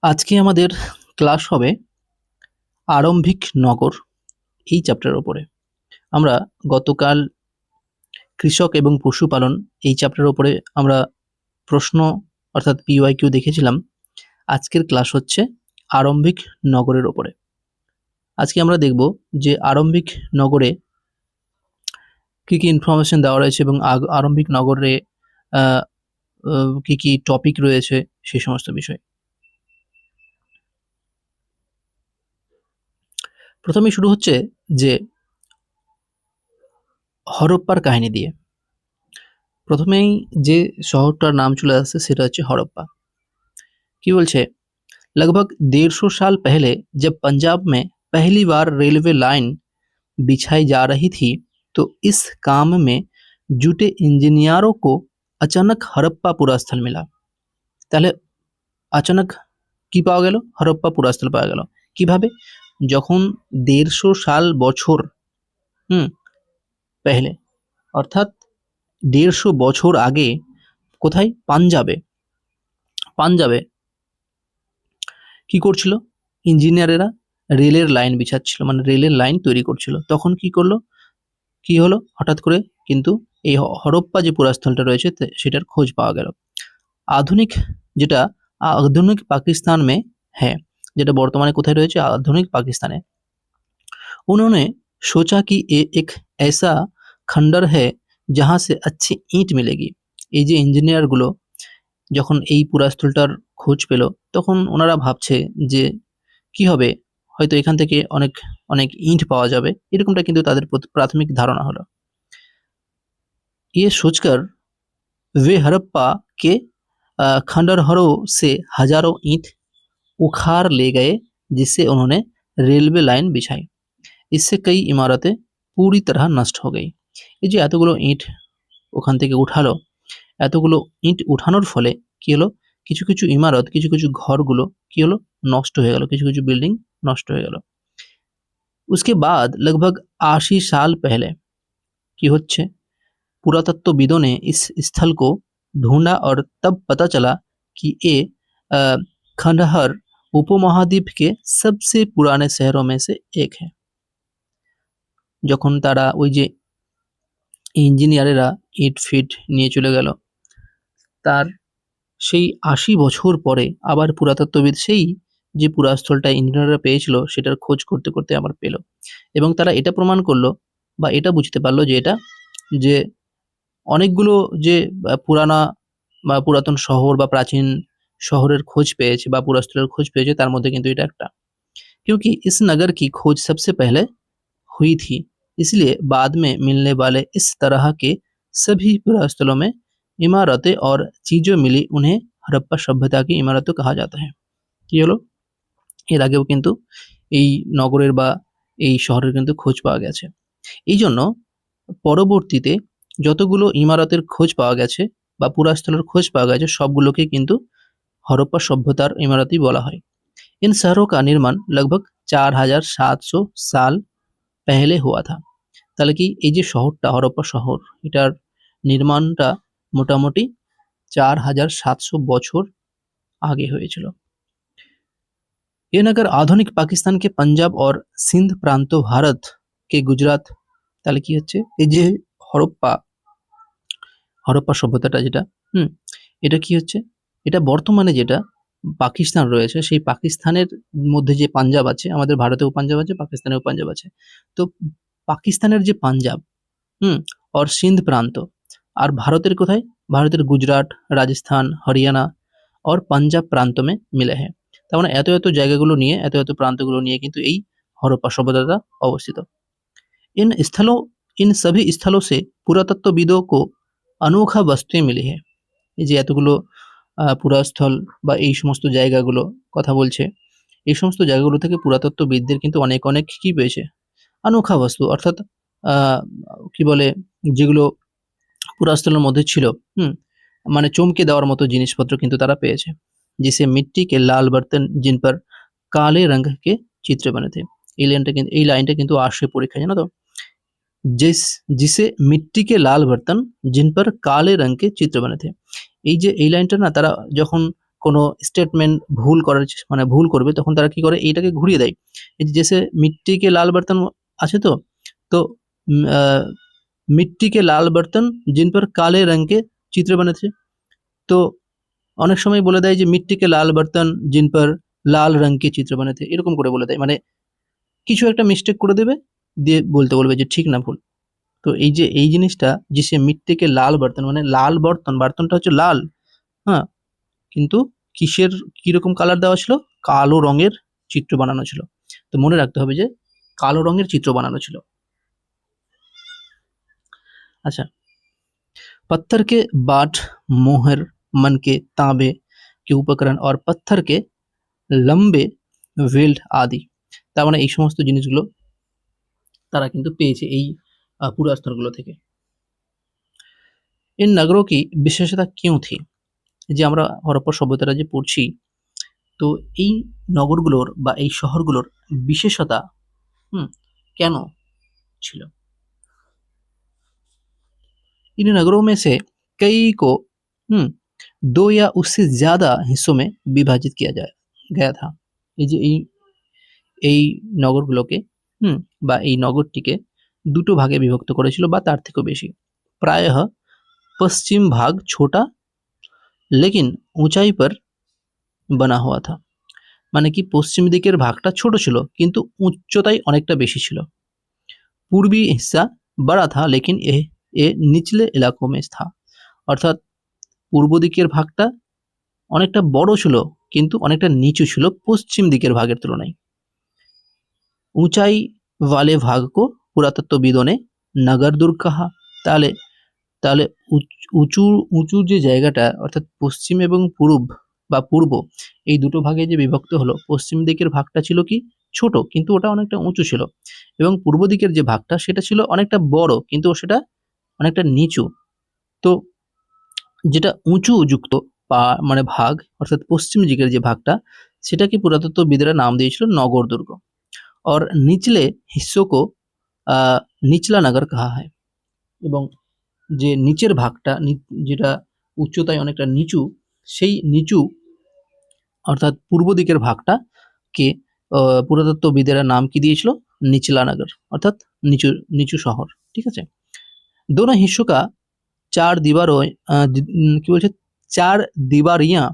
আজকে আমাদের ক্লাস হবে আরম্ভিক নগর এই চ্যাপ্টারের উপরে। আমরা গতকাল কৃষক এবং পশুপালন এই চ্যাপ্টারের উপরে আমরা প্রশ্ন অর্থাৎ PYQ দেখেছিলাম। আজকের ক্লাস হচ্ছে আরম্ভিক নগরের উপরে। আজকে আমরা দেখব যে আরম্ভিক নগরে কি কি ইনফরমেশন দেওয়া রয়েছে এবং আরম্ভিক নগরে কি কি টপিক রয়েছে সেই সমস্ত বিষয়। প্রথমেই শুরু হচ্ছে যে হরপ্পার কাহিনী দিয়ে। প্রথমেই যে শহরটার নাম চলে আসছে সেটা হচ্ছে হরপ্পা। কি বলছে, लगभग 150 साल पहले जब पंजाब में पहली बार रेलवे लाइन बिछाई जा रही थी तो इस काम में जुटे इंजीनियरों को अचानक हड़प्पा पुरास्थल मिला। তাহলে अचानक কি পাওয়া গেল? হরপ্পা পুরাস্থল পাওয়া গেল। কিভাবে? যখন 150 সাল বছর পেহলে অর্থাৎ 150 বছর আগে কোথায়? পাঞ্জাবে কি করছিল? ইঞ্জিনিয়ারেরা রেলের লাইন বিছাচ্ছিল, মানে রেলের লাইন তৈরি করছিল। তখন কি করলো? কি হলো? হঠাৎ করে কিন্তু এই হরপ্পা যে পুরাস্থলটা রয়েছে সেটার খোঁজ পাওয়া গেল। আধুনিক যেটা आधुनिक पाकिस्तान में है, যেটা বর্তমানে কোথায় রয়েছে? आधुनिक पाकिस्तान है। उन्होंने सोचा कि ये एक ऐसा खंडर है जहाँ से अच्छी ईंट मिलेगी। এই যে ইঞ্জিনিয়ার গুলো যখন এই পুরাস্থলটার খোঁজ পেল তখন ওনারা ভাবছে যে কি হবে, হয়তো এখান থেকে অনেক অনেক ইট পাওয়া যাবে, এরকমটা কিন্তু তাদের প্রাথমিক ধারণা হলো। ये सोचकर वे हड़प्पा के खंडहरों से हजारों ईंट उखाड़ ले गए, जिससे उन्होंने रेलवे लाइन बिछाई। इससे कई इमारतें पूरी तरह नष्ट हो गई। এই যে এতগুলো ইট ওখান থেকে উঠালো, এতগুলো ইট উঠানোর ফলে কি হলো? কিছু কিছু ইমারত, কিছু কিছু ঘরগুলো কি হলো? নষ্ট হয়ে গেল, কিছু কিছু বিল্ডিং নষ্ট হয়ে গেল। उसके बाद लगभग 80 साल पहले কি হচ্ছে? पुरातत्वविदों ने इस स्थल को ढूंढा और तब पता चला कि ये खंडहर उपमहाद्वीप के सबसे पुराने शहरों में से एक है। যখন তারা ওই যে ইঞ্জিনিয়ারেরা ইট ফিট নিয়ে চলে গেল, তার সেই 80 বছর পরে আবার পুরাতত্ত্ববিদ সেই যে পুরাস্থলটা ইঞ্জিনিয়াররা পেয়েছিল সেটার খোঁজ করতে করতে আবার পেল, এবং তারা এটা প্রমাণ করলো বা এটা বুঝতে পারলো যে এটা যে অনেকগুলো যে পুরানা বা পুরাতন শহর বা প্রাচীন শহরের খোঁজ পেয়েছে বা পুরাস্থলের খোঁজ পেয়েছে, তার মধ্যে কিন্তু এটা একটা। क्योंकि इस नगर की खोज सबसे पहले हुई थी, इसलिए बाद में मिलने वाले इस तरह के सभी पुरास्थलों में इमारतें और चीजें मिली उन्हें हड़प्पा सभ्यता की इमारतें कहा जाता है। কি হলো? এর আগেও কিন্তু এই নগরের বা এই শহরের কিন্তু খোঁজ পাওয়া গেছে। এই জন্য পরবর্তীতে যতগুলো ইমারতের খোঁজ পাওয়া গেছে বা পুরাস্থলের খোঁজ পাওয়া গেছে সবগুলোকে কিন্তু হরপ্পা সভ্যতার ইমারতই বলা হয়। इन शहरों का निर्माण लगभग 4700 साल पहले हुआ था। তাহলে কি এই যে শহরটা হরপ্পা শহর, এটার নির্মাণটা মোটামুটি 4700 বছর আগে হয়েছিল। ये नगर आधुनिक पाकिस्तान के पंजाब और सिंध प्रांत भारत के गुजरात। তাহলে কি হচ্ছে? এই যে হরপ্পা হরপ্পা সভ্যতাটা যেটা এটা কি হচ্ছে? এটা বর্তমানে যেটা পাকিস্তান রয়েছে সেই পাকিস্তানের মধ্যে যে পাঞ্জাব আছে, আমাদের ভারতেও পাঞ্জাব আছে, পাকিস্তানেও পাঞ্জাব আছে। তো পাকিস্তানের যে পাঞ্জাব और সিন্ধ প্রান্ত, আর ভারতের কোথায়? ভারতের গুজরাট, রাজস্থান, হরিয়ানা और পাঞ্জাব প্রান্ত में मिले हैं। তার মানে এত এত জায়গাগুলো নিয়ে, এত এত প্রান্তগুলো নিয়ে কিন্তু এই হরপ্পা সভ্যতাটা অবস্থিত। इन सभी स्थलों से पुरातत्वविदों को अनोखा वस्तुएं मिली है। এই যে এতগুলো পুরাস্থল বা এই সমস্ত জায়গাগুলো কথা বলছে, এই সমস্ত জায়গাগুলো থেকে পুরাতত্ত্ববিদদের কিন্তু অনেক অনেক কি পেয়েছে? अनोखा वस्तु, অর্থাৎ কি বলে, যেগুলো পুরাস্থলের মধ্যে ছিল মানে চমকে দেওয়ার মতো জিনিসপত্র কিন্তু তারা পেয়েছে। जिसे मिट्टी के लाल बर्तन जिन पर काले रंग के चित्र बने थे। এই লাইনটা কিন্তু আসে পরীক্ষায়, জানো তো? जिसे मिट्टी के लाल बर्तन जिन पर काले रंग के चित्र बने थे। এই যে এই লাইনটা না, তারা যখন কোনো স্টেটমেন্ট ভুল করার মানে ভুল করবে তখন তারা কি করে এইটাকে ঘুরিয়ে দেয়। এই যে जैसे मिट्टी के लाल बर्तन আছে তো? তো मिट्टी के लाल बर्तन जिन पर काले रंग के चित्र बने थे। তো অনেক সময় বলে দেয় যে मिट्टी के लाल बर्तन जिन पर লাল রঙ के চিত্র बने थे এরকম করে বলে দেয়। মানে কিছু একটা মিস্টেক করে দেবে, দিয়ে বলতে বলবে যে ঠিক না ভুল। তো এই যে এই জিনিসটা जिसे मिट्टी के लाल बर्तन মানে লাল বর্তন, বর্তনটা হচ্ছে লাল, হ্যাঁ? কিন্তু কিসের কিরকম কালার দেওয়া ছিল? কালো রঙের চিত্র বানানো ছিল। তো মনে রাখতে হবে যে কালো রঙের চিত্র বানানো ছিল। আচ্ছা, पत्थर के बाट, मोहर, मन के तांबे के उपकरण और पत्थर के लंबे वेल्ड आदि। তার মানে এই সমস্ত জিনিসগুলো তারা কিন্তু পেয়েছে এই পুরাস্তরগুলো থেকে। इन नगरों की विशेषता क्यों थी? যে আমরা হরপ্পা সভ্যতাটা যে পড়ছি, তো এই নগরগুলোর বা এই শহরগুলোর বিশেষতা কেন ছিল? इन नगरों में से कई को 2 या उससे ज़्यादा हिस्सों में विभाजित किया गया था। এই যে এই নগরগুলোকে বা এই নগরটিকে দুটো ভাগে বিভক্ত করেছিল বা তার থেকেও বেশি। प्रायः पश्चिम भाग छोटा लेकिन ऊंचाई पर बना हुआ था। মানে কি পশ্চিম দিকের ভাগটা ছোট ছিল কিন্তু উচ্চতায় অনেকটা বেশি ছিল। पूर्वी हिस्सा बड़ा था लेकिन ये निचले इलाकों में था। অর্থাৎ পূর্ব দিকের ভাগটা অনেকটা বড় ছিল কিন্তু অনেকটা নিচু ছিল পশ্চিম দিকের ভাগের তুলনায়। ऊंचाई वाले भाग को पुरातत्वविदों ने नगर दुर्ग कहा। তাহলে তাহলে উঁচু উঁচু যে জায়গাটা অর্থাৎ পশ্চিম এবং পূর্ব এই দুটো ভাগে যে বিভক্ত হলো, পশ্চিম দিকের ভাগটা ছিল কি ছোট কিন্তু ওটা অনেকটা উঁচু ছিল, এবং পূর্ব দিকের যে ভাগটা সেটা ছিল অনেকটা বড় কিন্তু সেটা অনেকটা নিচু। তো যেটা উঁচু যুক্ত মানে ভাগ অর্থাৎ পশ্চিম দিকের যে ভাগটা সেটাকে পুরাতত্ত্ববিদরা নাম দিয়েছিল নগর দুর্গ। और निचले हिस्सों को निचला नगर कहा है। এবং যে নিচের ভাগটা যেটা উচ্চতায় অনেকটা নিচু, সেই নিচু অর্থাৎ পূর্ব দিকের ভাগটা কে পুরাতত্ত্ববিদেরা নাম কি দিয়েছিল? নিচলা নগর, অর্থাৎ নিচু নিচু শহর। ঠিক আছে। दोनों हिस्सों का चार दीवारों কি বলছে 4 दीवारियां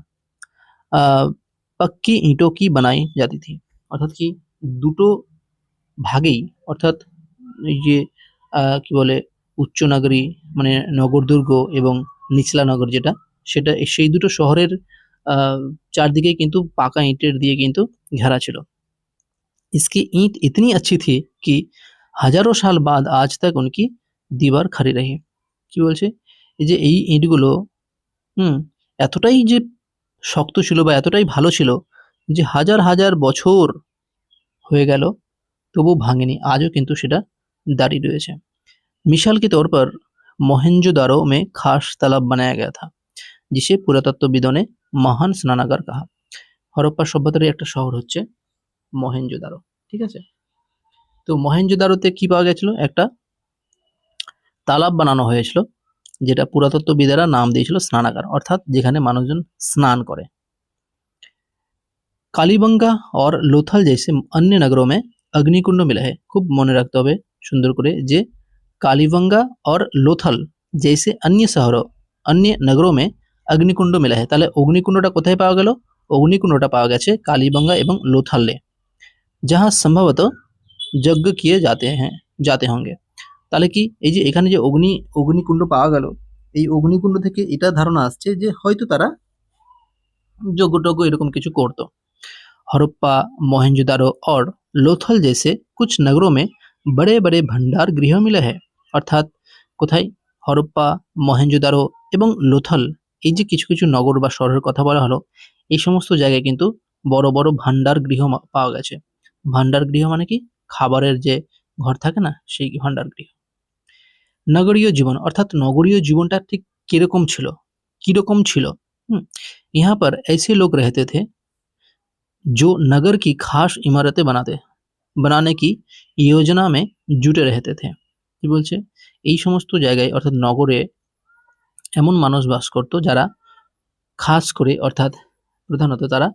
पक्की ईंटों की बनाई जाती थी। অর্থাৎ কি দুটো ভাগেই অর্থাৎ এই যে কি বলে উচ্চ নগরী মানে নগরদুর্গ এবং নিচলা নগর যেটা সেটা সেই দুটো শহরের চারদিকে কিন্তু পাকা ইটের দিয়ে কিন্তু ঘেরা ছিল। इसकी ईंट इतनी अच्छी थी कि हजारों साल बाद आज तक उनकी दीवार खड़ी रही। কি বলছে এই যে এই ইটগুলো এতটাই যে শক্ত ছিল বা এতটাই ভালো ছিল যে হাজার হাজার বছর হয়ে গেল তবু ভাঙেনি, আজও কিন্তু সেটা दाढ़ी रहे। मिसाल के तौर पर मोहनजोदारो में खास तालाब बनाया गया था जिसे पुरातत्वविदों ने महान स्नानागार कहा। হরপ্পা সভ্যতার একটা শহর হচ্ছে মহেঞ্জোদারো। ঠিক আছে। তো মহেঞ্জোদারোতে কি পাওয়া গেছিল? একটা তালাব বানানো হয়েছিল যেটা পুরাতত্ত্ববিদেরা নাম দিয়েছিল স্নানাগার, অর্থাৎ যেখানে মানুষজন স্নান করে। কালীবঙ্গা और लोथल जैसे अन्य नगरों में अग्निकुंड मिला है। খুব মনে রাখতে হবে সুন্দর করে যে কালীবঙ্গা और लोथल जैसे अन्य नगरों में अग्निकुंड मिला है। তাহলে অগ্নিকুণ্ডটা কোথায় পাওয়া গেল? অগ্নিকুণ্ডটা পাওয়া গেছে কালীবঙ্গা এবং লোথালে, जहाँ संभवत यज्ञ किए जाते होंगे। তাহলে কি এই যে এখানে যে অগ্নিকুণ্ড পাওয়া গেল, এই অগ্নিকুণ্ড থেকে এটা ধারণা আসছে যে হয়তো তারা যজ্ঞ এরকম কিছু করতো। हड़प्पा, मोहनजोदारो और लोथल जैसे कुछ नगरों में बड़े बड़े भंडार गृह मिले हैं। অর্থাৎ কোথায়? হরপ্পা, মহেঞ্জোদারো এবং লোথাল এই যে কিছু কিছু নগর বা শহরের কথা বলা হলো, এই সমস্ত জায়গায় কিন্তু বড় বড় ভান্ডার গৃহ পাওয়া গেছে। ভান্ডার গৃহ মানে কি? খাবারের যে ঘর থাকে না, সেই ভান্ডার গৃহ। নগরীয় জীবন অর্থাৎ নগরীয় জীবনটা ঠিক কিরকম ছিল? यहाँ पर ऐसे लोग रहते थे जो नगर की खास इमारतें बनाने की योजना में जुटे रहते थे। কি বলছে? এই সমস্ত জায়গায় অর্থাৎ নগরে এমন মানুষ বাস করতো যারা খাস করে অর্থাৎ প্রধানত তারা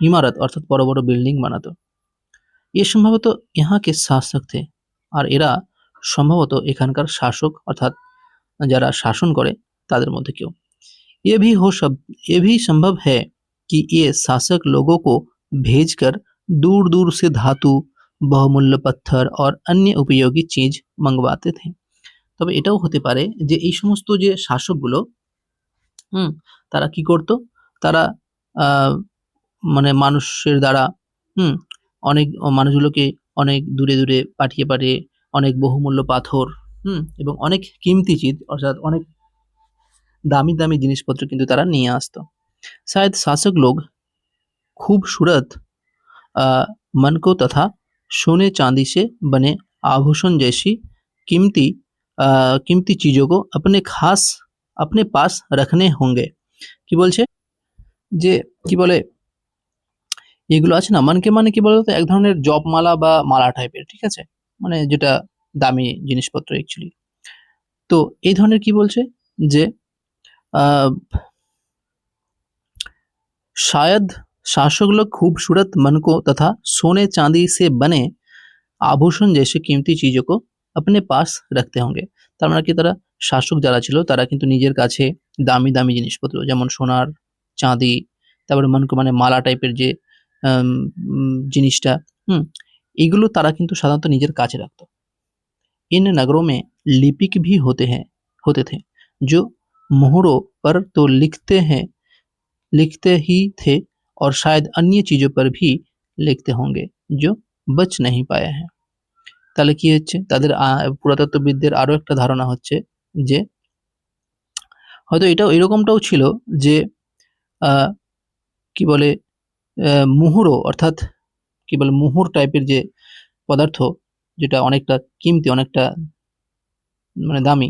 ইমারত অর্থাৎ বড় বড় বিল্ডিং বানাতো। এ সম্ভবত यहाँ के শাসক थे আর এরা সম্ভবত এখানকার শাসক অর্থাৎ যারা শাসন করে তাদের মধ্যে কেউ। ये भी हो सब ये भी संभव है कि ये शासक लोगों को भेजकर दूर दूर से धातु बहुमूल्य पत्थर और अन्य उपयोगी चीज मंगवाते थे। তবে এটাও হতে পারে যে এই সমস্ত যে শাসকগুলো হুম তারা কি করত, তারা আহ, মানে মানুষের দ্বারা হুম অনেক মানুষগুলোকে অনেক দূরে দূরে পাঠিয়ে পাঠিয়ে অনেক বহুমূল্য পাথর এবং অনেক কিমতি চিজ অর্থাৎ অনেক দামি দামি জিনিসপত্র কিন্তু তারা নিয়ে আসতো। शायद शासक लोग खूबसूरत मन को तथा सोने चांदी से बने आभूषण जैसी कीमती कीमती चीजों को अपने पास रखने होंगे। কি বলছে যে কি বলে এগুলো আছে না, মানকে মানে কি বলতো এক ধরনের জপমালা বা মালা টাইপের, ঠিক আছে, মানে যেটা দামি জিনিসপত্র অ্যাকচুয়ালি। তো এই ধরনের কি বলছে যে আহ शायद शासक लोग खूबसूरत मन को तथा सोने चांदी से बने আভূষণ जैसे कीमती चीजों को अपने पास रखते होंगे। তার মানে কি তারা শাসক যারা ছিল তারা কিন্তু নিজের কাছে দামি দামি জিনিসপত্র যেমন সোনার চাঁদি তারপরে মনে মানে মালা টাইপের যে জিনিসটা এগুলো তারা কিন্তু সাধারণত নিজের কাছে রাখতো। इन नगरों में लिपिक भी होते थे जो मोहरों पर तो लिखते ही थे और शायद अन्य चीजों पर भी लिखते होंगे जो बच नहीं पाए हैं। তাহলে কি হচ্ছে তাদের পুরাতত্ত্ববিদদের আরো একটা ধারণা হচ্ছে যে হয়তো এটাও এরকমটাও ছিল যে কি বলে মুহুরো অর্থাৎ কি বলে মুহুর টাইপের যে পদার্থ যেটা অনেকটা কিমতি অনেকটা মানে দামি,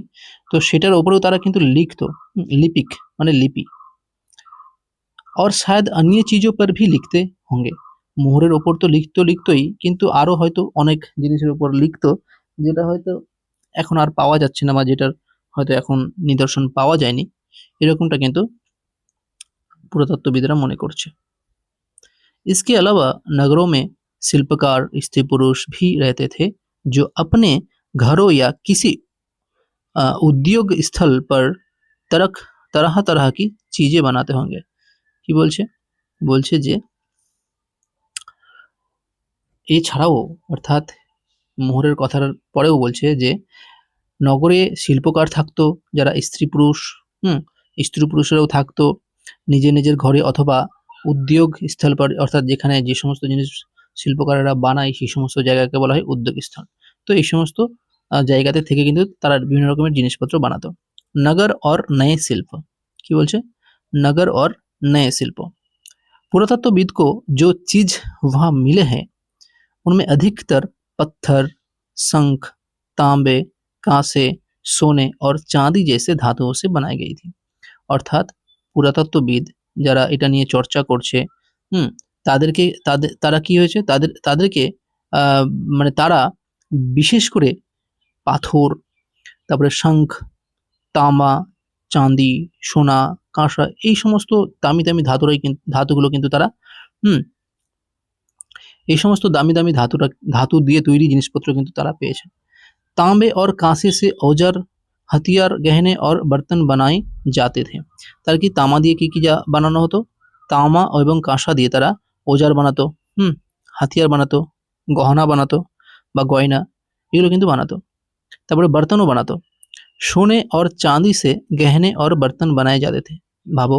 তো সেটার উপরেও তারা কিন্তু লিখতো, লিপিক মানে লিপি। और शायद अन्य चीजों पर भी लिखते होंगे। মোহরের ওপর তো লিখতোই কিন্তু আরো হয়তো অনেক জিনিসের উপর লিখতো যেটা হয়তো এখন আর পাওয়া যাচ্ছে না বা যেটার হয়তো এখন নিদর্শন পাওয়া যায়নি, এরকমটা কিন্তু पुरातत्वविदরা মনে করছে। इसके अलावा नगरों में शिल्पकार स्त्री पुरुष भी रहते थे जो अपने घरों या किसी उद्योग स्थल पर तरह तरह की चीजें बनाते होंगे। কি বলছে বলছে যে এছাড়াও অর্থাৎ মোহরের কথার পরেও বলছে যে নগরে শিল্পকার থাকতো যারা স্ত্রী পুরুষেরাও থাকতো নিজের নিজের ঘরে অথবা উদ্যোগ স্থল পর অর্থাৎ যেখানে যে সমস্ত জিনিস শিল্পকারেরা বানায় সেই সমস্ত জায়গাকে বলা হয় উদ্যোগ স্থল। তো এই সমস্ত জায়গাতে থেকে কিন্তু তারা বিভিন্ন রকমের জিনিসপত্র বানাতো। নগর और नए शिल्प কি বলছে नगर और नए शिल्प। पुरातत्वविद को जो चीज वहां मिले हैं उनमें अधिकतर पत्थर शंख तांबे कांसे सोने और चांदी जैसे धातुओं से बनाई गई थी। অর্থাৎ পুরাতত্ত্ববিদ যারা এটা নিয়ে চর্চা করছে তারা কি হয়েছে তাদেরকে মানে তারা বিশেষ করে পাথর তারপরে শঙ্খ তামা চাঁদি সোনা কাঁসা এই সমস্ত দামি দামি ধাতুগুলো কিন্তু তারা এই সমস্ত দামি দামি ধাতু দিয়ে তৈরি জিনিসপত্র কিন্তু তারা পেয়েছে। तांबे और कांसे से औजार हथियार गहने और बर्तन बनाए जाते थे। তার কি তামা দিয়ে কি যা বানানো হতো, তামা এবং কাঁসা দিয়ে তারা औजार বানাতো, হাতিয়ার বানাতো, গহনা বানাতো বা গয়না এগুলো কিন্তু বানাতো। তারপরে বর্তনও বানাতো। সোনে और चांदी से गहने और बर्तन बनाए जाते थे। ভাবো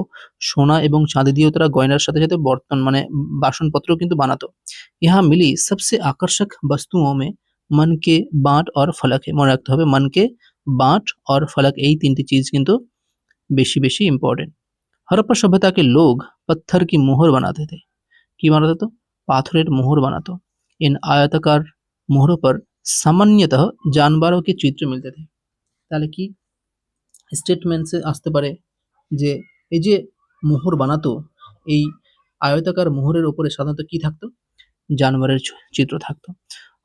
সোনা এবং চাঁদি দিয়েও তারা গয়নার সাথে সাথে বর্তন মানে বাসনপত্র কিন্তু বানাতো। यहाँ मिली सबसे आकर्षक वस्तुओं में मन के बांट और फलक है। মনে রাখতে হবে मन के बांट और फलक এই তিনটি চিজ কিন্তু বেশি বেশি ইম্পর্টেন্ট। हड़प्पा सभ्यता के लोग पत्थर की मोहर बनाते थे। কি বানাতো তো পাথরের মোহর বানাতো। इन आयताकार मोहरों पर सामान्यतः जानवरों के चित्र मिलते थे। তাহলে কি স্টেটমেন্টসে আসতে পারে যে এই যে মোহর বানাতো এই আয়তাকার মোহরের উপরে সাধারণত কি থাকতো, जानवरों चित्र থাকতো।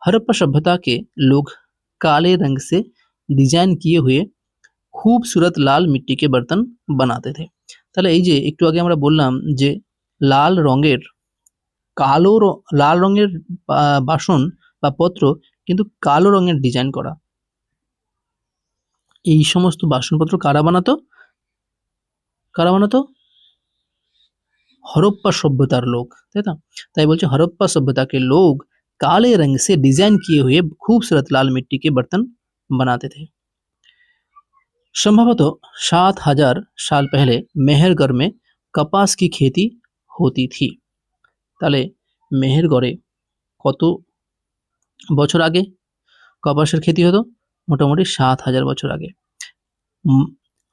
हड़प्पा सभ्यता के लोग काले रंग से डिजाइन किए हुए खूबसूरत लाल मिट्टी के बर्तन বানাতে थे। তাহলে এই যে একটু আগে আমরা বললাম যে লাল রঙের লাল রঙের বাসন বা পত্র কিন্তু কালো রঙের ডিজাইন করা। এই সমস্ত বাসনপত্র কারা বানাতো? हड़प्पा सभ्यतार लोग, তাই না? তাই বলছে हड़प्पा सभ्यता के लोग काले रंग से डिजाइन किए हुए खूबसूरत लाल मिट्टी के बर्तन बनाते थे। संभवतः 7000 साल पहले मेहरगढ़ में कपास की खेती होती थी। তাহলে মেহেরগড়ে কত বছর আগে কপাসের खेती হতো? মোটামুটি 7000 বছর আগে।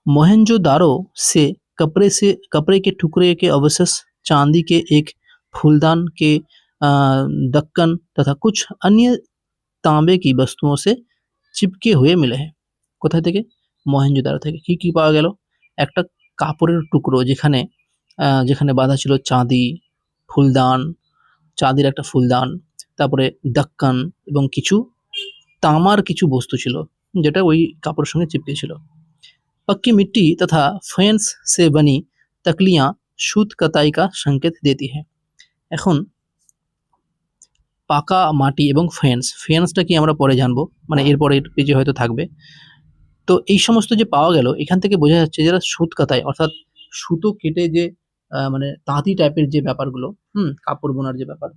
मोहनजोदारो से कपड़े के टुकड़े के अवशेष, चांदी के एक फूलदान के ढक्कन तथा कुछ अन्य तांबे की वस्तुओं से चिपके हुए मिले हैं। কোথায় থেকে? মহেঞ্জোদারো থেকে। কি পাওয়া গেল? একটা কাপড়ের টুকরো যেখানে বাঁধা ছিল চাঁদি, ফুলদান, চাঁদির একটা ফুলদান, তারপরে ঢাক্কান এবং কিছু তামার কিছু বস্তু ছিল যেটা ওই কাপড়ের সঙ্গে চিপকে ছিল। पक्की मिट्टी तथा फेंस से बनी तकलियां शुद्ध कताई का संकेत देती है। এখন পাকা মাটি এবং ফেন্সটা কি আমরা পরে জানবো, মানে এরপরের পেজে হয়তো থাকবে। তো এই সমস্ত যে পাওয়া গেল এখান থেকে বোঝা যাচ্ছে যারা সুত কাতায় অর্থাৎ সুতো কেটে যে মানে তাঁতি টাইপের যে ব্যাপারগুলো, কাপড় বোনার যে ব্যাপার,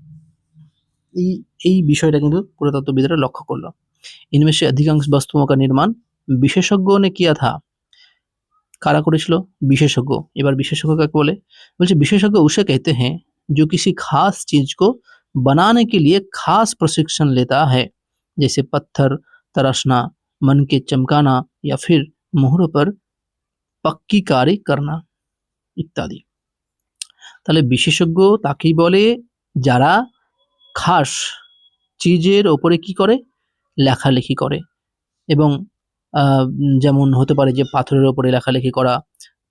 এই বিষয়টা কিন্তু পুরাতত্ত্ববিদরা লক্ষ্য করলো। इनमें से अधिकांश वस्तुओं का निर्माण विशेषज्ञों ने किया था। কারা করেছিল? বিশেষজ্ঞ। এবার বিশেষজ্ঞ কাকে বলে? বলছে বিশেষজ্ঞ उसे कहते हैं जो किसी खास चीज को बनाने के लिए खास प्रशिक्षण लेता है, जैसे पत्थर तराशना, मन के चमकाना या फिर मोहरों पर पक्की कारी करना ইত্যাদি। তাহলে বিশেষজ্ঞ তাকেই বলে যারা খাস চিজের ওপরে কি করে? লেখালেখি করে। এবং যেমন হতে পারে যে পাথরের ওপরে লেখালেখি করা,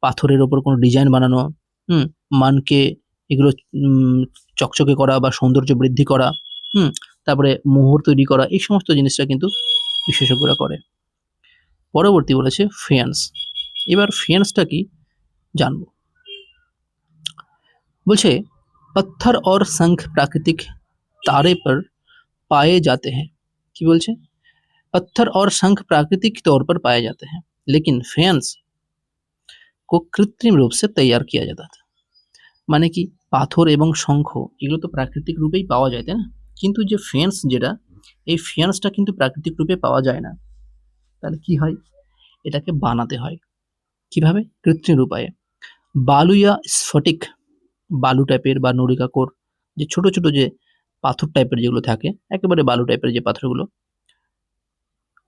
পাথরের ওপর কোনো ডিজাইন বানানো, মানকে এগুলো চকচকে করা বা সৌন্দর্য বৃদ্ধি করা, তারপরে মোহর তৈরি করা, এই সমস্ত জিনিসটা কিন্তু বিশেষজ্ঞরা করে। পরবর্তী বলেছে ফেন্স। এবার ফেন্সটা কি জানবো। বলছে पत्थर और शंख प्राकृतिक तारे पर पाए जाते हैं। কি বলছে? पत्थर और शंख प्राकृतिक तौर पर पाए जाते हैं, लेकिन फेंस को कृत्रिम रूप से तैयार किया जाता था। মানে কি পাথর এবং শঙ্খ এগুলো তো প্রাকৃতিক রূপেই পাওয়া যায়, তাই না? কিন্তু যে ফেন্স যেটা, এই ফেন্সটা কিন্তু প্রাকৃতিক রূপে পাওয়া যায় না। তাহলে কি হয়? এটাকে বানাতে হয়। কিভাবে? কৃত্রিম উপায়ে। বালু या স্ফটিক, বালু টাইপের বা নুড়ি কাকর, যে ছোট ছোট যে পাথর টাইপের যেগুলো থাকে, একেবারে বালু টাইপের যে পাথরগুলো,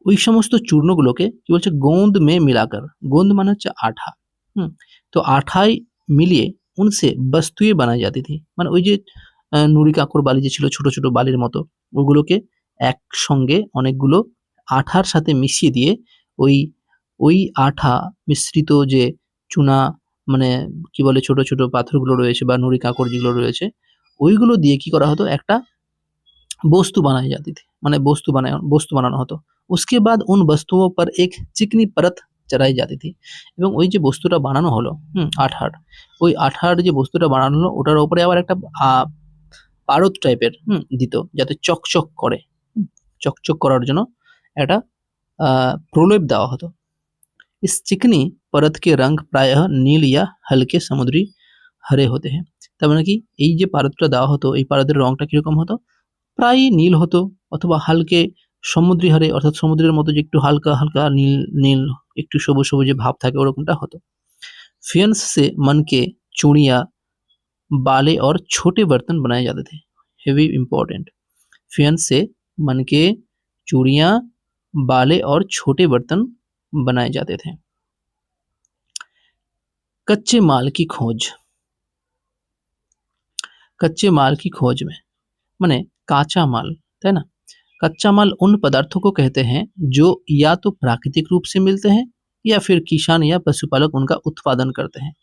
ওই সমস্ত চূর্ণগুলোকে কি বলছে? গোंद में मिलाकर, गोंद মানে হচ্ছে আঠা, তো আঠায় মিলিয়ে উনসে বস্তুয়ে বানাই जाती थी। মানে ওই যে নুড়ি কাকর বালি যে ছিল ছোট ছোট বালির মতো, ওগুলোকে একসঙ্গে অনেকগুলো আঠার সাথে মিশিয়ে দিয়ে ওই আঠা মিশ্রিত যে চুনা, মানে কি বলে, ছোট ছোট পাথরগুলো রয়েছে বা নুড়ি কাকর যেগুলো রয়েছে, ওইগুলো দিয়ে কি করা হতো? একটা বস্তু বানাই जाती थी, মানে বস্তু বানানো হতো। उसके बाद उन वस्तुओं पर एक चिकनी परत चढ़ाई जाती थी। এবং ওই যে বস্তুটা বানানো হলো, আঠার, ওই আঠার যে বস্তুটা বানানো হলো ওটার উপরে আবার একটা পারদ টাইপের দিত, যাতে চকচক করে, চকচক করার জন্য একটা প্রলেপ দেওয়া হতো। इस चिकनी परत के रंग प्रायः नील या हल्के समुद्री हरे होते हैं। তার মানে কি এই যে পারদটা দেওয়া হতো, এই পারদের রংটা কিরকম হতো? প্রায় নীল হতো অথবা হালকে সমুদ্রি হারে, অর্থাৎ সমুদ্রের মতো যে একটু হালকা হালকা নীল নীল, একটু সবুজ সবুজে ভাব থাকে, ওরকমটা হতো। फेंस से मन के चूड़ियाँ, बाले और छोटे बर्तन बनाए जाते थे। Heavy important. फेंस से मन के चूड़ियाँ, बाले और छोटे बर्तन बनाए जाते थे। कच्चे माल की खोज। कच्चे माल की खोज में মানে কাঁচা মাল, তাই না? कच्चा माल उन पदार्थों को कहते हैं जो या तो प्राकृतिक रूप से मिलते हैं या फिर किसान या पशुपालक उनका उत्पादन करते हैं,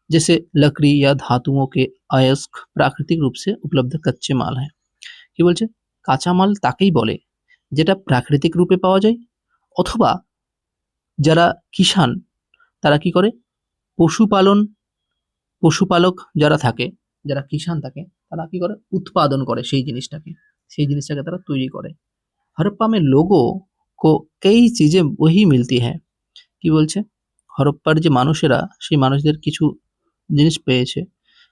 जैसे लकड़ी या धातुओं के अयस्क प्राकृतिक रूप से उपलब्ध कच्चे माल हैं। কি বলছে? কাঁচা মাল তাকেই বলে যেটা প্রাকৃতিক রূপে পাওয়া যায়, অথবা যারা কিষান তারা কি করে? পশুপালক যারা থাকে যারা কিষান থাকে তারা কি করে उत्पादन করে সেই জিনিসটাকে তারা তৈরি করে। हड़प्पा में लोगों को कई चीजें वही मिलती है কি বলছে হরপ্পার যে মানুষেরা সেই মানুষদের কিছু জিনিস পেয়েছে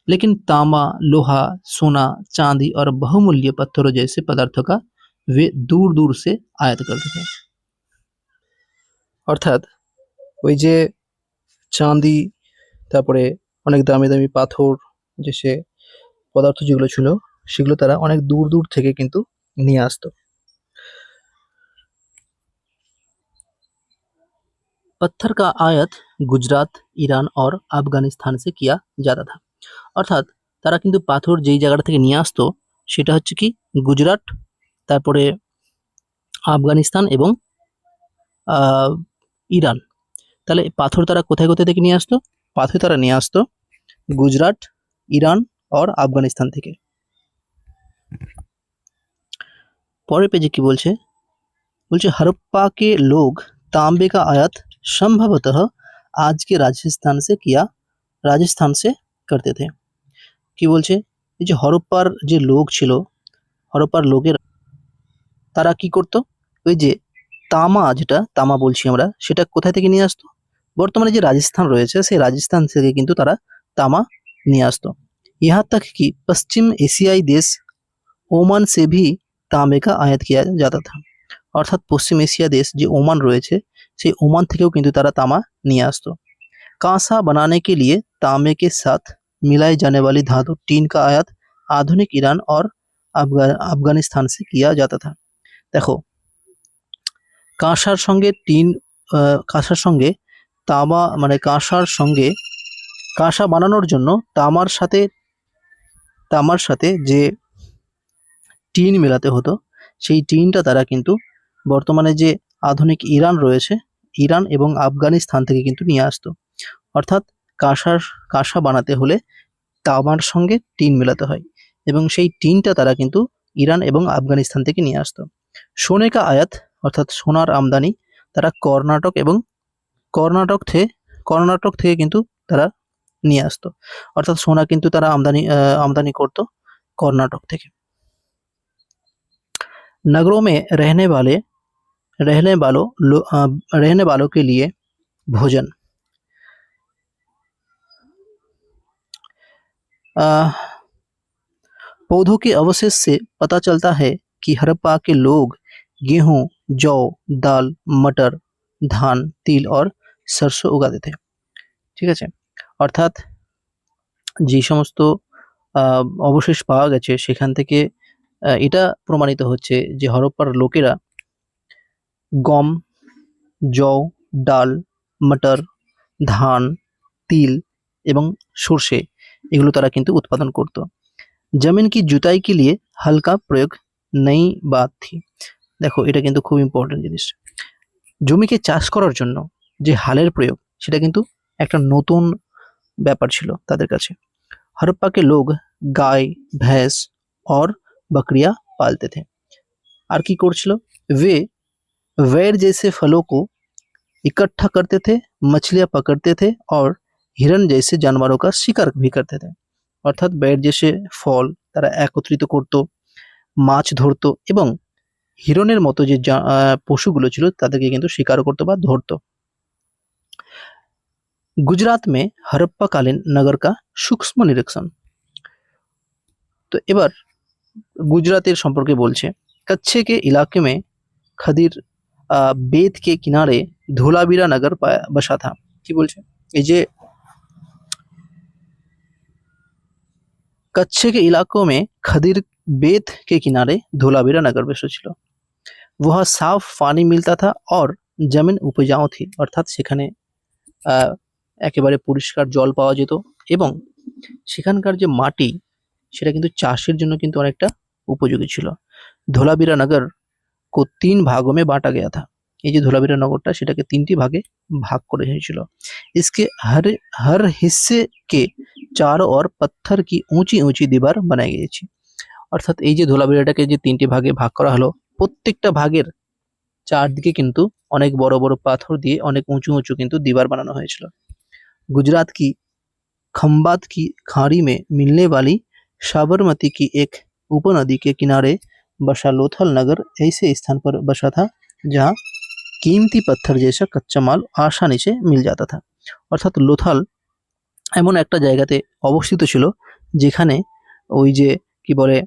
लेकिन तांबा लोहा सोना चांदी और बहुमूल्य पत्थरों जैसे पदार्थों का वे दूर दूर से आयात करते थे। অর্থাৎ ওই যে চাঁদি, তারপরে অনেক দামি দামি পাথর, যে সে পদার্থ যেগুলো ছিল সেগুলো তারা অনেক দূর দূর থেকে কিন্তু নিয়ে আসতো। पत्थर का आयात गुजरात ইরান और আফগানিস্তান से किया जाता था। অর্থাৎ তারা কিন্তু পাথর যেই জায়গাটা থেকে নিয়ে আসতো সেটা হচ্ছে কি গুজরাট, তারপরে আফগানিস্তান এবং ইরান। তাহলে পাথর তারা কোথায় কোথায় থেকে নিয়ে আসতো? পাথর তারা নিয়ে আসতো গুজরাট, ইরান और আফগানিস্তান থেকে। পরের পেজে কি বলছে? বলছে हड़प्पा के लोग तांबे का आयात संभवतः आज के राजस्थान से करते थे। কি বলছে? এই যে হরপ্পার যে লোক ছিল, হরপ্পার লোকের তারা কি করতো? ওই যে যেটা তামা বলছি আমরা, সেটা কোথায় থেকে নিয়ে আসতো? বর্তমানে যে রাজস্থান রয়েছে সেই রাজস্থান থেকে কিন্তু তারা তামা নিয়ে আসতো। यहाँ तक कि पश्चिम एशियाई देश ओमान से भी तांबे का आयात किया जाता था। অর্থাৎ পশ্চিম এশিয়া দেশ যে ওমান রয়েছে সেই ওমান থেকেও কিন্তু তারা তামা নিয়ে আসতো। कांसा बनाने के लिए तांबे के साथ मिलाई जाने वाली धातु टीन का आयात आधुनिक ईरान और अफगानिस्तान से किया जाता था। देखो কাঁসার সঙ্গে কাঁসার সঙ্গে তামা, মানে কাঁসার সঙ্গে কাঁসা বানানোর জন্য তামার সাথে যে টিন মেলাতে হতো সেই টিনটা তারা কিন্তু বর্তমানে যে আধুনিক ইরান রয়েছে, ইরান এবং আফগানিস্তান থেকে কিন্তু নিয়ে আসতো। অর্থাৎ কাঁসা বানাতে হলে তামার সঙ্গে টিন মেলাতে হয় এবং সেই টিনটা তারা কিন্তু ইরান এবং আফগানিস্তান থেকে নিয়ে আসতো। সোনে কা আয়াত অর্থাৎ সোনার আমদানি তারা কর্ণাটক থেকে কিন্তু তারা নিয়ে আসতো। অর্থাৎ সোনা কিন্তু তারা আমদানি করতো কর্ণাটক থেকে। नगरों में रहने वालों के लिए भोजन, पौधों के अवशेष से पता चलता है कि हड़प्पा के लोग गेहूं, जौ, दाल, मटर, धान, तिल और सरसों उगाते थे। ঠিক আছে, অর্থাৎ যে সমস্ত অবশেষ পাওয়া গেছে সেখান থেকে এটা প্রমাণিত হচ্ছে যে হরপ্পার লোকেরা গম, जौ, ডাল, মটর, ধান, তিল এবং সরষে এগুলো তারা কিন্তু উৎপাদন করত। जमीन की जुताई के लिए हल का प्रयोग नई बात थी। দেখো এটা কিন্তু খুব ইম্পর্টেন্ট জিনিস। জমিকে চাষ করার জন্য যে হালের প্রয়োগ সেটা কিন্তু একটা নতুন ব্যাপার ছিল তাদের কাছে। हड़प्पा के लोग गाय, भैंस और बकरियां पालते थे। আর কি করছিল? वे वैर जैसे फलों को इकट्ठा करते थे, मछलियां पकड़ते थे और हिरन जैसे जानवरों का शिकार भी करते थे। অর্থাৎ বের জেসে ফল তারা একত্রিত করত, মাছ ধরতো এবং হিরনের মতো যে পশুগুলো ছিল তাদেরকে কিন্তু শিকার করতো বা ধরতো। गुजरात में हड़प्पाकालीन नगर का सूक्ष्म निरीक्षण। तो এবার गुजरातेर সম্পর্কে বলছে। कच्चे के इलाके में खदीर बेत के किनारे धोलावीरा नगर बसा था। কি বলছে? এই যে कच्चे के इलाकों में खदीर बेत के किनारे धोलावीरा नगर बसा ছিল। वहाँ साफ पानी मिलता था और जमीन उपजाऊ थी। অর্থাৎ সেখানে একেবারে পরিষ্কার জল পাওয়া যেত এবং সেখানকার যে মাটি সেটা কিন্তু চাষের জন্য কিন্তু অনেকটা উপযোগী ছিল। ধোলাवीरा नगर को 3 भागों में बांटा गया था। এই যে ধোলাवीरा নগরটা সেটাকে 3টি ভাগে ভাগ করে হয়েছিল। इसके हर हिस्से के चारों ओर पत्थर की ऊंची दीवार बनाई गई थी। অর্থাৎ এই যে ধোলাवीराটাকে যে 3টি ভাগে ভাগ করা হলো, প্রত্যেকটা ভাগের চারদিকে কিন্তু অনেক বড় বড় পাথর দিয়ে অনেক উঁচু কিন্তু দीवार বানানো হয়েছিল। गुजरात की खंबात की खाड़ी में मिलने वाली साबरमती की एक उपनदी के किनारे बसा लोथल नगर ऐसे स्थान पर बसा था जहाँ कीमती पत्थर जैसा कच्चा माल आसानी से मिल जाता था। অর্থাৎ লোথাল এমন একটা জায়গাতে অবস্থিত ছিল যেখানে ওই যে কি বলে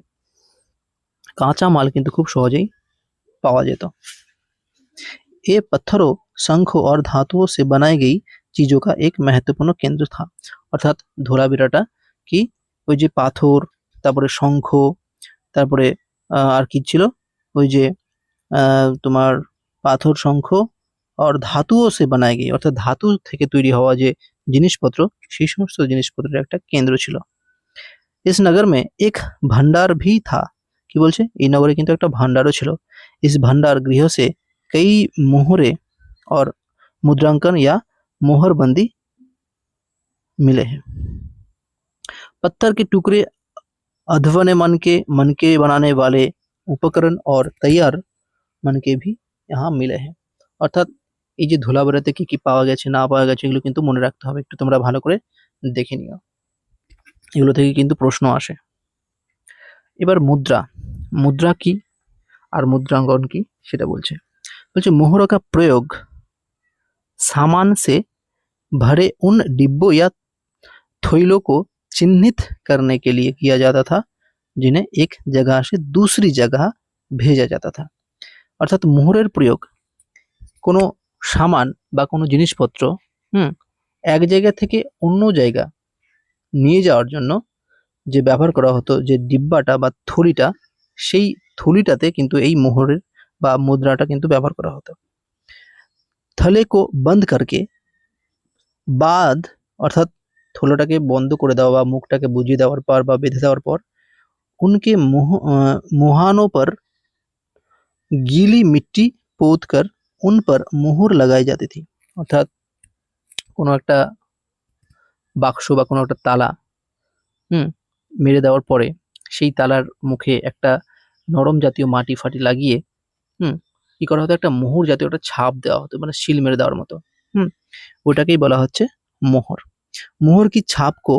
কাঁচা মাল কিন্তু খুব সহজেই पावा जेतो। ये पत्थरों शंखों और धातुओं से बनाई गई चीजों का एक महत्वपूर्ण केंद्र था। অর্থাৎ ধোলাবিরাটা কি ওই যে পাথর, তারপরে শঙ্খ, তারপরে আর কি ছিল ওই যে তোমার পাথর, শঙ্খ और धातुओं से बनाई गई অর্থাৎ ধাতু থেকে তৈরি হওয়া যে জিনিসপত্র সেই সমস্ত জিনিসপত্রের একটা কেন্দ্র ছিল। इस नगर में एक भंडार भी था। কি বলছে এই নগরে কিন্তু একটা ভান্ডারও ছিল। इस भंडार गृह से कई मोहरे और मुद्रांकन या मोहरबंदी मिले हैं। पत्थर के टुकड़े, अधवने मनके बनाने वाले उपकरण और तैयार मनके भी यहाँ मिले हैं। অর্থাৎ এই যে ধুলাবাড়িতে কি কি পাওয়া গেছে না পাওয়া গেছে এগুলো কিন্তু মনে রাখতে হবে, একটু তোমরা ভালো করে দেখে নিও, এগুলো থেকে কিন্তু প্রশ্ন আসে। এবার মুদ্রা, মুদ্রা কি আর মুদ্রাঙ্কন কি সেটা বলছে। বলছে मोहरों का प्रयोग सामान से भरे उन डिब्बों या थैलों को चिन्हित करने के लिए किया जाता था जिन्हें एक जगह से दूसरी जगह भेजा जाता था। অর্থাৎ মোহরের প্রয়োগ কোনো সামান বা কোনো জিনিসপত্র এক জায়গা থেকে অন্য জায়গা নিয়ে যাওয়ার জন্য যে ব্যবহার করা হতো যে ডিব্বাটা বা থলিটা, সেই থলিটাতে কিন্তু এই মোহরের বা মুদ্রাটা কিন্তু ব্যবহার করা হতো। থলে কো বন্ধ করকে বাদ অর্থাৎ থলেটাকে বন্ধ করে দেওয়া বা মুখটাকে বুজিয়ে দেওয়ার পর বা বেঁধে দেওয়ার পর उनके मुहानों पर गीली मिट्टी पोत कर उन पर मोहर लगाई जाती थी। অর্থাৎ কোনো একটা বাক্স বা কোনো একটা তালা মেরে দেওয়ার পরে সেই তালার মুখে একটা নরম জাতীয় মাটি ফাটি লাগিয়ে কি করা হতো, একটা মোহর জাতীয় একটা ছাপ দেওয়া হতো, মানে সিল মেরে দেওয়ার মতো। ওটাকেই বলা হচ্ছে মোহর। মোহর কি ছাপ কো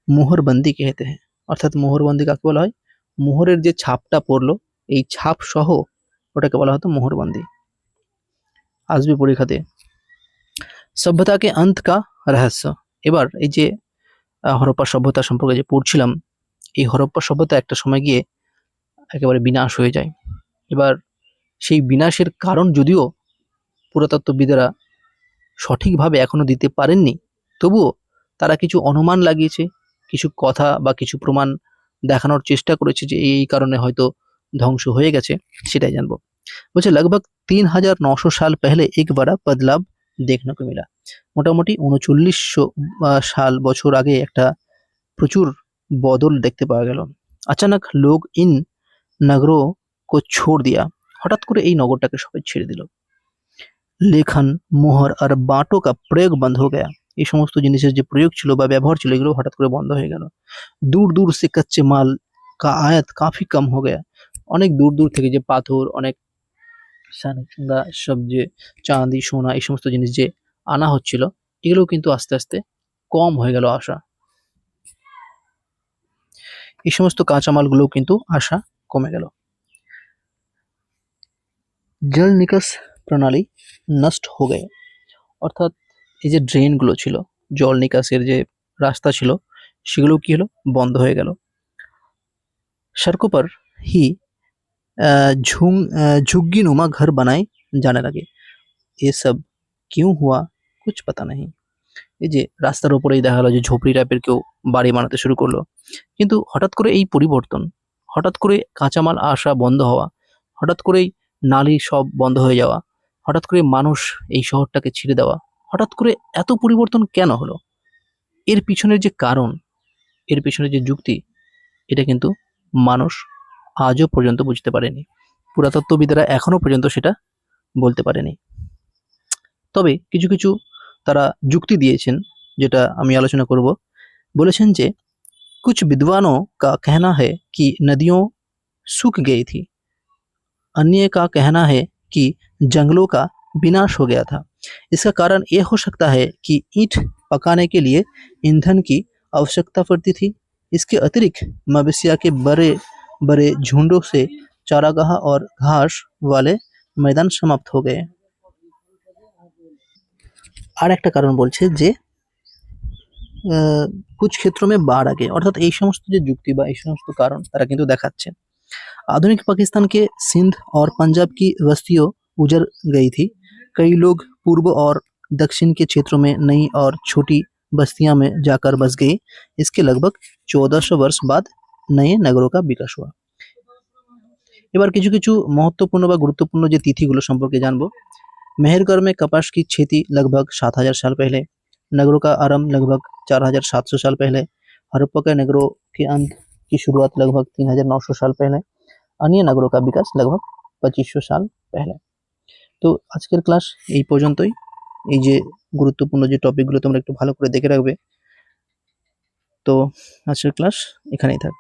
মোহরবন্দি कहते हैं। অর্থাৎ মোহরবন্দি কাকে বলা হয়, মোহরের যে ছাপটা পড়লো এই ছাপ সহ ওটাকে বলা হতো মোহরবন্দি। আসবে পরীক্ষাতে। সভ্যতা কে অন্ত কা রহস্য। এবার এই যে হরপ্পা সভ্যতা সম্পর্কে যে পড়ছিলাম, এই হরপ্পা সভ্যতা একটা সময় গিয়ে একেবারে বিনাশ হয়ে যায়। এবার সেই বিনাশের কারণ যদিও পুরাতত্ত্ববিদেরা সঠিকভাবে এখনো দিতে পারেননি, তবুও তারা কিছু অনুমান লাগিয়েছে, কিছু কথা বা কিছু প্রমাণ দেখানোর চেষ্টা করেছে যে এই কারণে হয়তো ধ্বংস হয়ে গেছে, সেটাই জানবো। বলছে लगभग 3900 साल पहले एक बड़ा बदलाव देखने को मिला। মোটামুটি 3900 সাল বছর আগে একটা প্রচুর বদল দেখতে পাওয়া গেল। अचानक लोग इन नगरों को छोड़ दिया। হঠাৎ করে এই নগরটাকে সবাই ছেড়ে দিল। लेखन, मोहर और बांटों का प्रयोग बंद हो गया। এই সমস্ত জিনিসের যে প্রয়োগ ছিল বা ব্যবহার ছিল এগুলো হঠাৎ করে বন্ধ হয়ে গেল। दूर दूर से कच्चे माल का आयात काफी कम हो गया। অনেক দূর দূর থেকে যে পাথর, অনেক সোনা, সব যে চাঁদি সোনা এই সমস্ত জিনিস যে আনা হচ্ছিল এগুলো কিন্তু আস্তে আস্তে কম হয়ে গেল আসা। এই সমস্ত কাঁচামালগুলো কিন্তু আসা কমে গেল। জল নিকাশ প্রণালী নষ্ট হয়ে গেছে। অর্থাৎ এই যে ড্রেনগুলো ছিল, জল নিকাশের যে রাস্তা ছিল সেগুলো কি হলো, বন্ধ হয়ে গেল। सड़कों पर ही झुग्गीनुमा घर बनाए जाने लगे। ये सब क्यों हुआ कुछ पता नहीं। এই যে রাস্তার উপরেই দেখা গেলো যে ঝোপড়ি টাইপের কেউ বাড়ি বানাতে শুরু করলো, কিন্তু হঠাৎ করে এই পরিবর্তন, হঠাৎ করে কাঁচামাল আসা বন্ধ হওয়া, হঠাৎ করেই নালী সব বন্ধ হয়ে যাওয়া, হঠাৎ করে মানুষ এই শহরটাকে ছেড়ে দেওয়া, হঠাৎ করে এত পরিবর্তন কেন হলো, এর পিছনের যে কারণ, এর পিছনে যে যুক্তি, এটা কিন্তু মানুষ আজও পর্যন্ত বুঝতে পারেনি। পুরাতত্ত্ববিদেরা এখনো পর্যন্ত সেটা বলতে পারেনি। তবে কিছু কিছু তারা যুক্তি দিয়েছেন, যেটা আমি আলোচনা করব। বলেছেন যে कुछ विद्वानों का कहना है कि नदियों सूख गई थी, अन्य का कहना है कि जंगलों का विनाश हो गया था। इसका कारण ये हो सकता है कि ईंट पकाने के लिए ईंधन की आवश्यकता पड़ती थी। इसके अतिरिक्त मवेशिया के बड़े बड़े झुंडों से चारागाह और घास वाले मैदान समाप्त हो गए। আর একটা কারণ বলছে যে कुछ क्षेत्रों में बाढ़ आ गए, অর্থাৎ এই সমস্ত যে যুক্তি বা এই সমস্ত কারণ তারা কিন্তু দেখাচ্ছে। आधुनिक पाकिस्तान के सिंध और पंजाब की बस्तियों उजड़ गई थी। कई लोग पूर्व और दक्षिण के क्षेत्रों में नई और छोटी बस्तियां में जाकर बस गए। इसके लगभग 1400 वर्ष बाद नए नगरों का विकास हुआ। এবার কিছু কিছু महत्वपूर्ण বা গুরুত্বপূর্ণ যে তিথিগুলো সম্পর্কে জানবো। मेहरगढ़ में कपास की खेती लगभग 7000 साल पहले। नगरों का आरंभ लगभग 4700 साल पहले। हड़प्पा के नगरों के अंत की शुरुआत लगभग 3900 साल पहले। अन्य नगरों का विकास लगभग 2500 সাল পহলে। তো আজকের ক্লাস এই পর্যন্তই। এই যে গুরুত্বপূর্ণ যে টপিকগুলো তোমরা একটু ভালো করে দেখে রাখবে। তো আজকের ক্লাস এখানেই থাক।